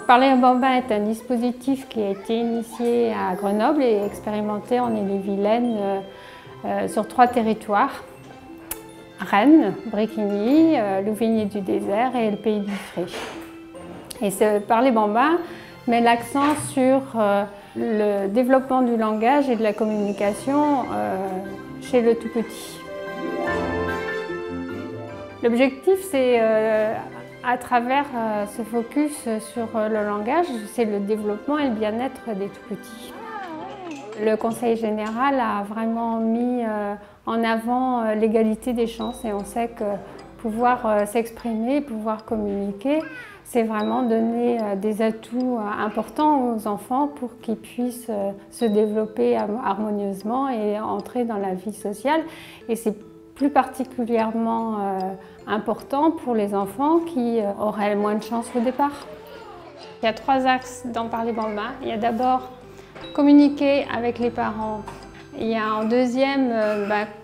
Parler bambin est un dispositif qui a été initié à Grenoble et expérimenté en Ille-et-Vilaine sur 3 territoires. Rennes, Bréquigny, Louvigné-du-Désert et le Pays du Fray. Et ce Parler bambin met l'accent sur le développement du langage et de la communication chez le tout petit. L'objectif, c'est à travers ce focus sur le langage, c'est le développement et le bien-être des tout-petits. Le Conseil général a vraiment mis en avant l'égalité des chances et on sait que pouvoir s'exprimer, pouvoir communiquer, c'est vraiment donner des atouts importants aux enfants pour qu'ils puissent se développer harmonieusement et entrer dans la vie sociale. Et c'est plus particulièrement important pour les enfants qui auraient moins de chance au départ. Il y a 3 axes dans Parler bambin. Il y a d'abord communiquer avec les parents. Il y a en deuxième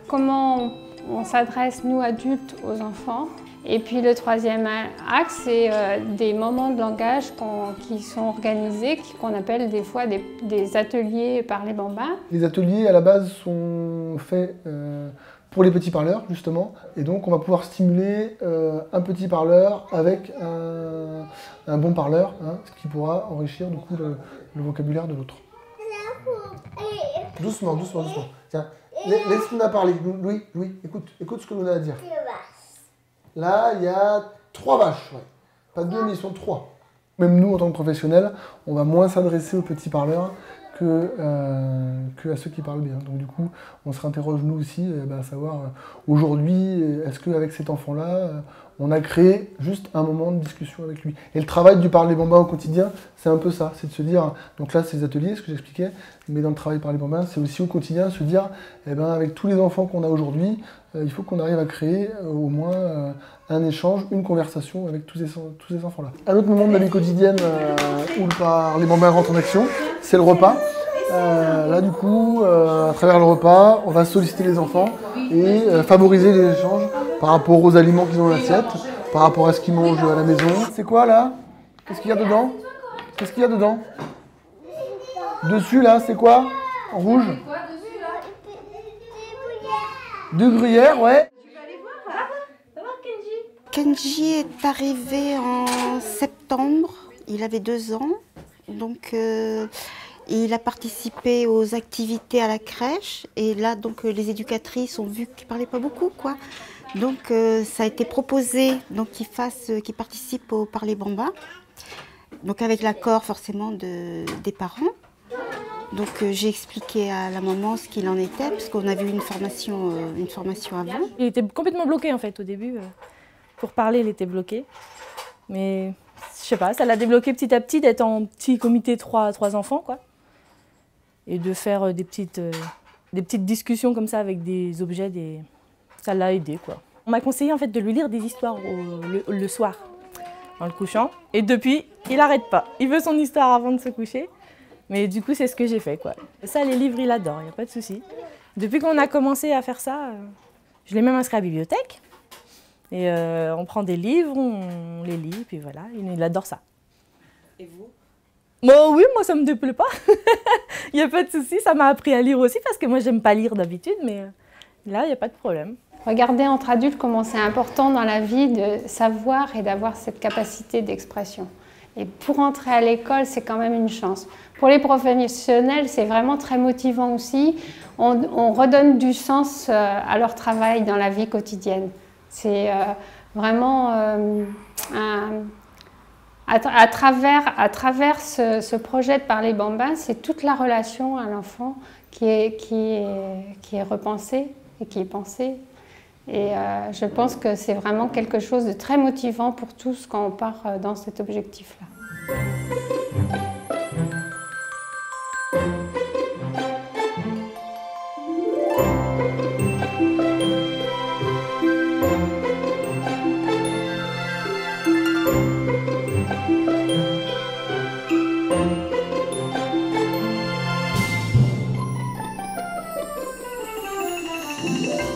comment on s'adresse, nous adultes, aux enfants. Et puis le 3e axe, c'est des moments de langage qui sont organisés, qu'on appelle des fois des ateliers Parler bambin. Les ateliers à la base sont faits pour les petits parleurs justement, et donc on va pouvoir stimuler un petit parleur avec un bon parleur, hein, ce qui pourra enrichir du coup le vocabulaire de l'autre. Doucement, doucement, doucement. Tiens, laisse Luna parler. Louis, écoute ce que Luna a à dire. Là, il y a 3 vaches, ouais. Pas 2, mais ils sont 3. Même nous, en tant que professionnels, on va moins s'adresser aux petits parleurs que à ceux qui parlent bien. Donc du coup, on se réinterroge nous aussi, à savoir aujourd'hui, est-ce qu'avec cet enfant-là, on a créé juste un moment de discussion avec lui. Et le travail du Parler bambin au quotidien, c'est un peu ça, c'est de se dire, donc là c'est les ateliers, ce que j'expliquais, mais dans le travail Parler bambin, c'est aussi au quotidien se dire, avec tous les enfants qu'on a aujourd'hui, il faut qu'on arrive à créer au moins un échange, une conversation avec tous ces enfants-là. Un autre moment de la vie quotidienne où le Parler bambin rentre en action, c'est le repas. Là du coup, à travers le repas, on va solliciter les enfants et favoriser les échanges par rapport aux aliments qu'ils ont dans l'assiette, par rapport à ce qu'ils mangent à la maison. C'est quoi là? Qu'est-ce qu'il y a dedans? Qu'est-ce qu'il y a dedans? Dessus là, c'est quoi? En rouge? Du gruyère, ouais. Kenji est arrivé en septembre, il avait 2 ans, donc il a participé aux activités à la crèche et là donc les éducatrices ont vu qu'il ne parlait pas beaucoup quoi. Donc ça a été proposé qu'il participe au Parler bambin, donc avec l'accord forcément des parents. Donc j'ai expliqué à la maman ce qu'il en était, parce qu'on avait eu une formation avant. Il était complètement bloqué en fait au début. Pour parler, il était bloqué. Mais je sais pas, ça l'a débloqué petit à petit d'être en petit comité 3 enfants quoi. Et de faire des petites discussions comme ça avec des objets, ça l'a aidé quoi. On m'a conseillé en fait de lui lire des histoires le soir, en le couchant. Et depuis, il n'arrête pas. Il veut son histoire avant de se coucher. Mais du coup, c'est ce que j'ai fait quoi. Ça, les livres, il adore, il n'y a pas de souci. Depuis qu'on a commencé à faire ça, je l'ai même inscrit à la bibliothèque. Et on prend des livres, on les lit, puis voilà, il adore ça. Et vous? Bon, oui, moi ça me déplaît pas. Il n'y a pas de souci, ça m'a appris à lire aussi, parce que moi j'aime pas lire d'habitude, mais là, il n'y a pas de problème. Regardez entre adultes comment c'est important dans la vie de savoir et d'avoir cette capacité d'expression. Et pour entrer à l'école, c'est quand même une chance. Pour les professionnels, c'est vraiment très motivant aussi. On redonne du sens à leur travail dans la vie quotidienne. C'est vraiment à travers ce projet de Parler bambin, c'est toute la relation à l'enfant qui est repensée et qui est pensée. Et je pense que c'est vraiment quelque chose de très motivant pour tous quand on part dans cet objectif-là. Voilà.